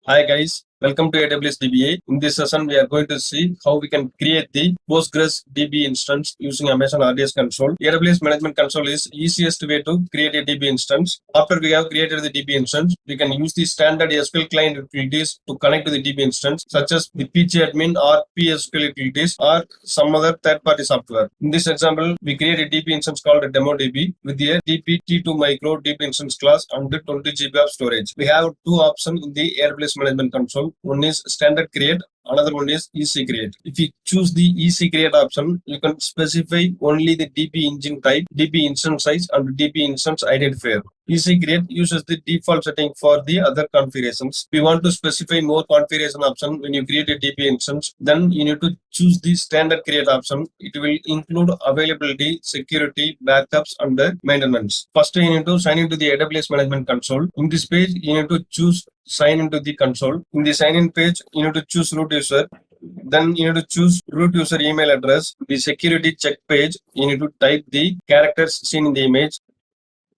Hi guys, welcome to AWS DBA. In this session, we are going to see how we can create the Postgres DB instance using Amazon RDS console. AWS Management Console is easiest way to create a DB instance. After we have created the DB instance, we can use the standard SQL client utilities to connect to the DB instance, such as the pgadmin or PSQL utilities or some other third-party software. In this example, we create a DB instance called a demo DB with a DB T2 micro DB instance class and 20 GB of storage. We have two options in the AWS Management Console. One is standard create, another one is easy create. If you choose the easy create option, you can specify only the DB engine type, DB instance size, and DB instance identifier. Easy create uses the default setting for the other configurations. If you want to specify more configuration option when you create a DB instance, then you need to choose the standard create option. It will include availability, security, backups, and maintenance. First, you need to sign into the AWS Management Console. In this page, you need to choose sign into the console. In the sign in page, you need to choose root user. Then you need to choose root user email address. The security check page, you need to type the characters seen in the image.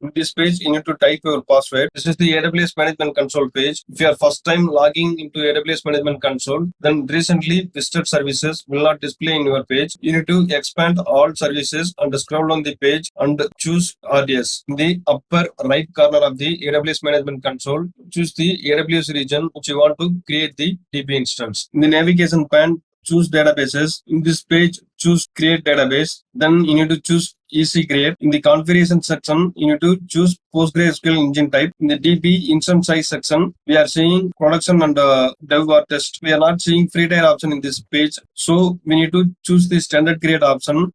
In this page, you need to type your password. This is the AWS Management Console page. If you are first time logging into AWS Management Console, then recently visited services will not display in your page. You need to expand all services and scroll down the page and choose RDS. In the upper right corner of the AWS Management Console, choose the AWS region which you want to create the DB instance. In the navigation pane, choose databases. In this page, choose create database. Then you need to choose easy create. In the configuration section, you need to choose PostgreSQL engine type. In the DB instance size section, we are seeing production and dev or test. We are not seeing free tier option in this page. So we need to choose the standard create option.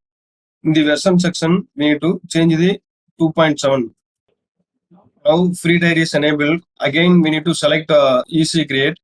In the version section, we need to change the 2.7. Now free tier is enabled. Again, we need to select easy create.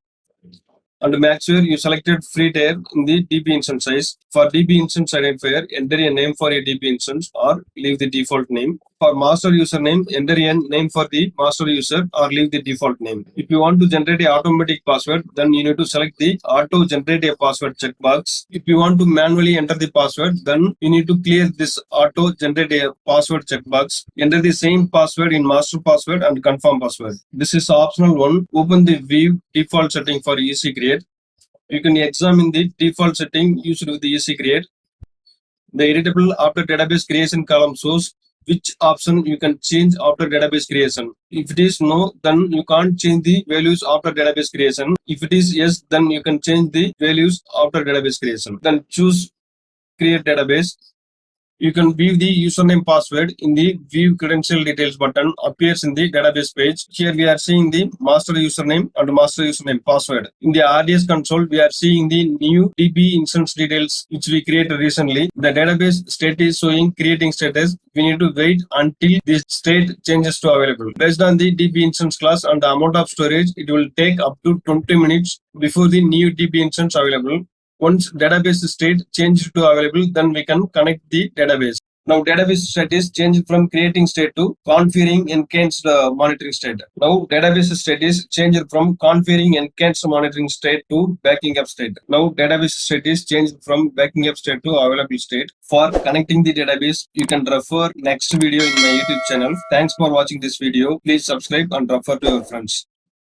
And make sure you selected free tier in the DB instance size. For DB instance identifier, enter a name for a DB instance or leave the default name. For master username, enter a name for the master user or leave the default name. If you want to generate a automatic password, then you need to select the auto generate a password checkbox. If you want to manually enter the password, then you need to clear this auto generate a password checkbox. Enter the same password in master password and confirm password. This is optional one. Open the view default setting for easy create. You can examine the default setting used with the easy create. The editable after database creation column shows which option you can change after database creation. If it is no, then you can't change the values after database creation. If it is yes, then you can change the values after database creation. Then choose create database. You can view the username password in the view credential details button appears in the database page. Here we are seeing the master username and master username password. In the RDS console, we are seeing the new DB instance details which we created recently. The database state is showing creating status. We need to wait until this state changes to available. Based on the DB instance class and the amount of storage, it will take up to 20 minutes before the new DB instance available. Once database state changed to available, then we can connect the database. Now database state is changed from creating state to configuring enhanced monitoring state. Now database state is changed from configuring enhanced monitoring state to backing up state. Now database state is changed from backing up state to available state. For connecting the database, you can refer next video in my YouTube channel. Thanks for watching this video. Please subscribe and refer to your friends.